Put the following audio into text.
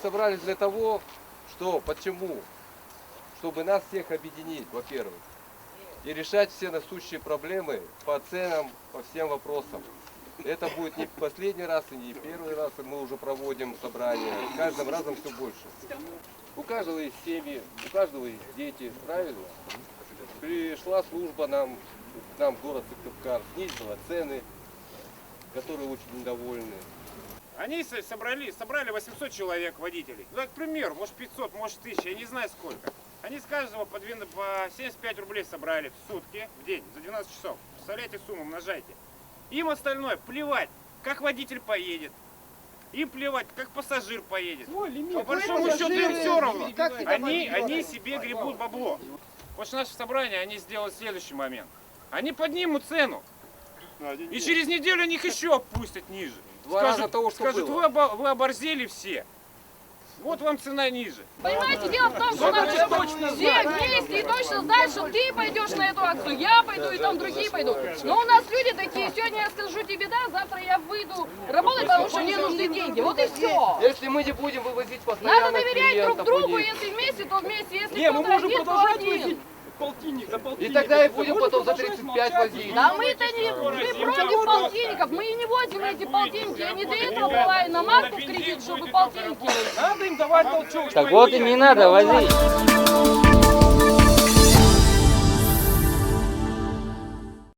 собрались для того, что, почему? Чтобы нас всех объединить, во-первых, и решать все насущие проблемы по ценам, по всем вопросам. Это будет не последний раз и не первый раз, и мы уже проводим собрания. С каждым разом все больше. У каждого есть семьи, у каждого есть дети, правильно? Пришла служба нам в город Сыктывкар, снизила цены, которые очень недовольны. Они собрали 800 человек, водителей. Ну, к примеру, может 500, может 1000, я не знаю сколько. Они с каждого по 75 рублей собрали в сутки, в день, за 12 часов. Представляете сумму, умножайте. Им остальное плевать, как водитель поедет. Им плевать, как пассажир поедет. По большому счету им все равно. Они себе гребут бабло. После нашего собрания они сделают следующий момент. Они поднимут цену. И через неделю они их еще опустят ниже. Скажут, вы оборзели все. Вот вам цена ниже. Понимаете, дело в том, что нам все вместе и точно знают, что ты пойдешь на эту акцию, я пойду и там другие пойдут. Но у нас люди такие, сегодня я скажу тебе да, завтра я выйду работать, потому что мне нужны деньги. Вот и все. Если мы не будем вывозить постоянно Надо доверять друг другу, если вместе, то вместе, если кто-то один, то один. И тогда и будем потом за 35 возить. Да мы-то не против полтинников, мы и не возим эти полтинники. Я не для этого была иномарку в кредит, чтобы полтинники. Надо им давать толчок. Так вот и не надо возить.